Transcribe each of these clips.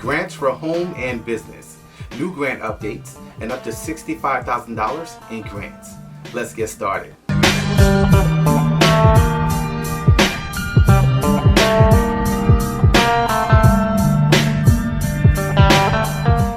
Grants for home and business, new grant updates, and up to $65,000 in grants. Let's get started.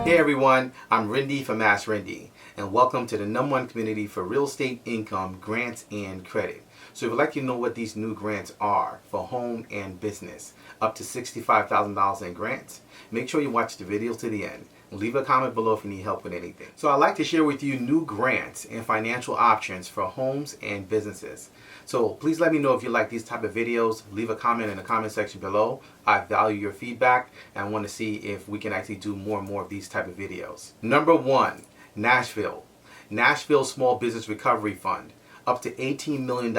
Hey everyone, I'm Rindy from Ask Rindy, and welcome to the #1 community for real estate income, grants, and credit. So if you'd like to know what these new grants are for home and business, up to $65,000 in grants, make sure you watch the video to the end. Leave a comment below if you need help with anything. So I'd like to share with you new grants and financial options for homes and businesses. So please let me know if you like these type of videos. Leave a comment in the comment section below. I value your feedback and I want to see if we can actually do more and more of these type of videos. Number 1, Nashville. Nashville Small Business Recovery Fund. Up to $18 million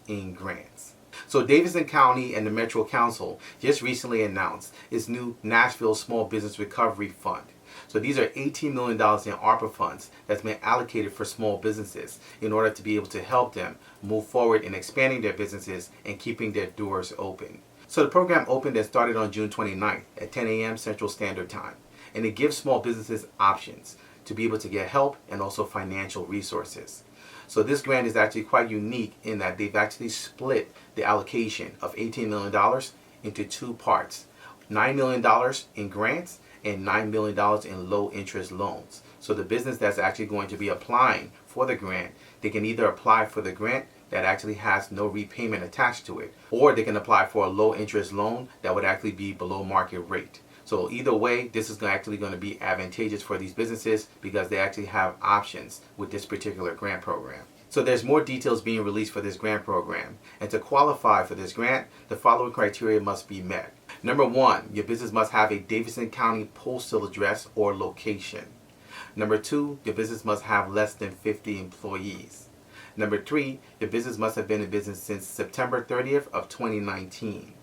in grants. So Davidson County and the Metro Council just recently announced its new Nashville Small Business Recovery Fund. So these are $18 million in ARPA funds that's been allocated for small businesses in order to be able to help them move forward in expanding their businesses and keeping their doors open. So the program opened and started on June 29th at 10 a.m. Central Standard Time. And it gives small businesses options to be able to get help and also financial resources. So this grant is actually quite unique in that they've actually split the allocation of $18 million into two parts. $9 million in grants and $9 million in low interest loans. So the business that's actually going to be applying for the grant, they can either apply for the grant that actually has no repayment attached to it, or they can apply for a low interest loan that would actually be below market rate. So either way, this is actually going to be advantageous for these businesses because they actually have options with this particular grant program. So there's more details being released for this grant program. And to qualify for this grant, the following criteria must be met. Number 1, your business must have a Davidson County postal address or location. Number 2, your business must have less than 50 employees. Number 3, your business must have been in business since September 30th of 2019.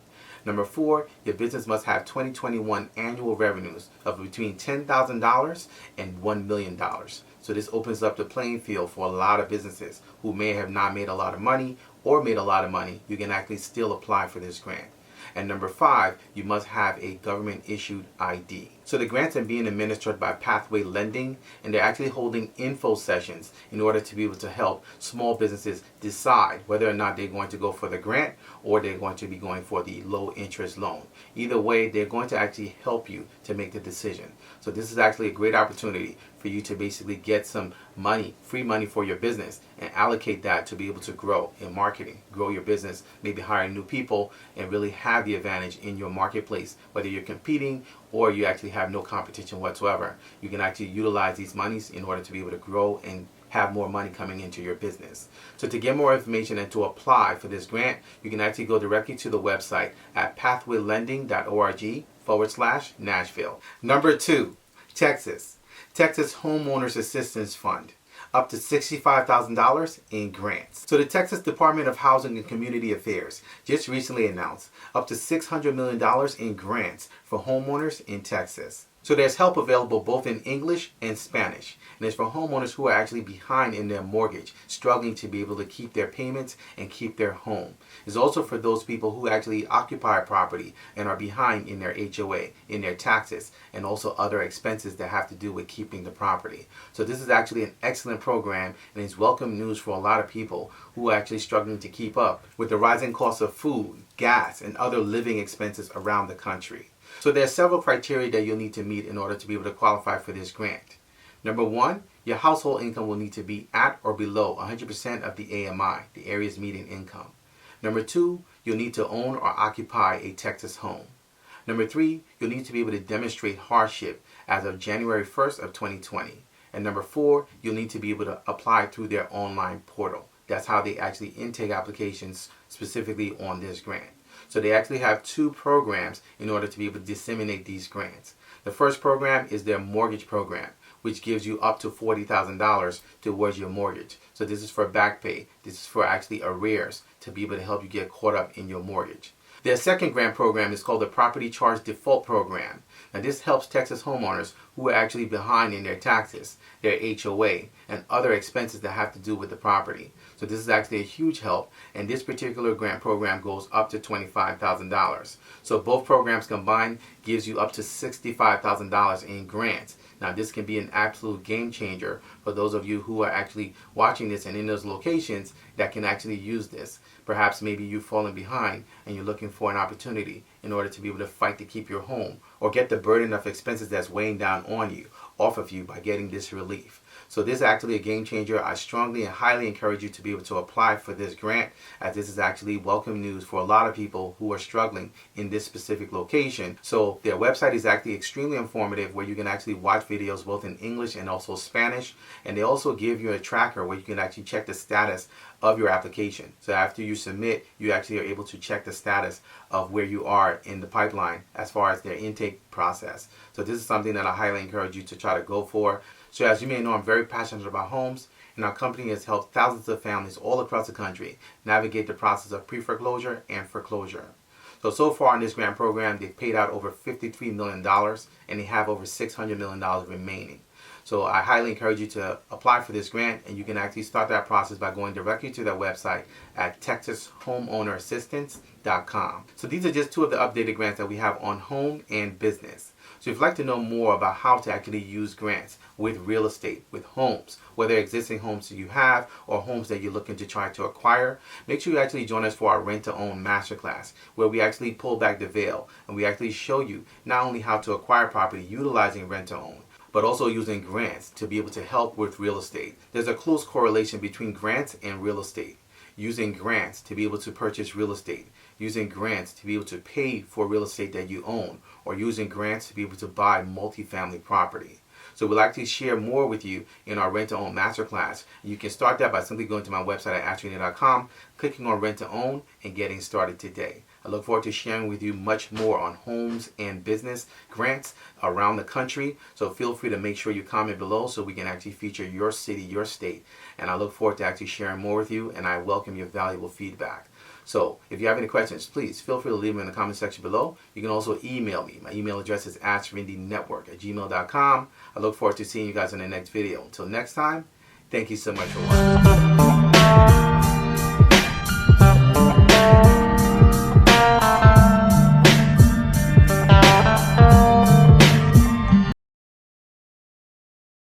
Number 4, your business must have 2021 annual revenues of between $10,000 and $1 million. So this opens up the playing field for a lot of businesses who may have not made a lot of money or made a lot of money. You can actually still apply for this grant. And number 5, you must have a government issued ID. So the grants are being administered by Pathway Lending, and they're actually holding info sessions in order to be able to help small businesses decide whether or not they're going to go for the grant or they're going to be going for the low interest loan. Either way, they're going to actually help you to make the decision. So this is actually a great opportunity for you to basically get some money, free money for your business, and allocate that to be able to grow in marketing, grow your business, maybe hire new people, and really have the advantage in your marketplace. Whether you're competing or you actually have no competition whatsoever, you can actually utilize these monies in order to be able to grow and have more money coming into your business. So to get more information and to apply for this grant, you can actually go directly to the website at pathwaylending.org/Nashville. Number 2, Texas. Texas Homeowners Assistance Fund. Up to $65,000 in grants. So the Texas Department of Housing and Community Affairs just recently announced up to $600 million in grants for homeowners in Texas. So there's help available both in English and Spanish. And it's for homeowners who are actually behind in their mortgage, struggling to be able to keep their payments and keep their home. It's also for those people who actually occupy a property and are behind in their HOA, in their taxes, and also other expenses that have to do with keeping the property. So this is actually an excellent program, and it's welcome news for a lot of people who are actually struggling to keep up with the rising cost of food, gas, and other living expenses around the country. So there are several criteria that you'll need to meet in order to be able to qualify for this grant. Number 1, your household income will need to be at or below 100% of the AMI, the area's median income. Number 2, you'll need to own or occupy a Texas home. Number 3, you'll need to be able to demonstrate hardship as of January 1st of 2020. And number 4, you'll need to be able to apply through their online portal. That's how they actually intake applications specifically on this grant. So they actually have 2 programs in order to be able to disseminate these grants. The first program is their mortgage program, which gives you up to $40,000 towards your mortgage. So this is for back pay. This is for actually arrears to be able to help you get caught up in your mortgage. Their second grant program is called the Property Charge Default Program, Now this helps Texas homeowners who are actually behind in their taxes, their HOA, and other expenses that have to do with the property. So this is actually a huge help, and this particular grant program goes up to $25,000. So both programs combined gives you up to $65,000 in grants. Now this can be an absolute game changer for those of you who are actually watching this and in those locations that can actually use this. Perhaps maybe you've fallen behind and you're looking for an opportunity in order to be able to fight to keep your home or get the burden of expenses that's weighing down on you off of you by getting this relief. So this is actually a game changer. I strongly and highly encourage you to be able to apply for this grant, as this is actually welcome news for a lot of people who are struggling in this specific location. So their website is actually extremely informative, where you can actually watch videos both in English and also Spanish. And they also give you a tracker where you can actually check the status of your application. So after you submit, you actually are able to check the status of where you are in the pipeline as far as their intake process. So this is something that I highly encourage you to try to go for. So as you may know, I'm very passionate about homes, and our company has helped thousands of families all across the country navigate the process of pre-foreclosure and foreclosure. So far in this grant program, they've paid out over $53 million, and they have over $600 million remaining. So I highly encourage you to apply for this grant, and you can actually start that process by going directly to their website at texashomeownerassistance.com. So these are just two of the updated grants that we have on home and business. So if you'd like to know more about how to actually use grants with real estate, with homes, whether existing homes that you have or homes that you're looking to try to acquire, make sure you actually join us for our rent-to-own masterclass, where we actually pull back the veil and we actually show you not only how to acquire property utilizing rent-to-own, but also using grants to be able to help with real estate. There's a close correlation between grants and real estate. Using grants to be able to purchase real estate, using grants to be able to pay for real estate that you own, or using grants to be able to buy multifamily property. So we'd like to share more with you in our rent-to-own masterclass. You can start that by simply going to my website at ashrendy.com, clicking on rent-to-own, and getting started today. I look forward to sharing with you much more on homes and business grants around the country. So feel free to make sure you comment below so we can actually feature your city, your state. And I look forward to actually sharing more with you, and I welcome your valuable feedback. So if you have any questions, please feel free to leave them in the comment section below. You can also email me. My email address is ashrindynetwork@gmail.com. I look forward to seeing you guys in the next video. Until next time, thank you so much for watching.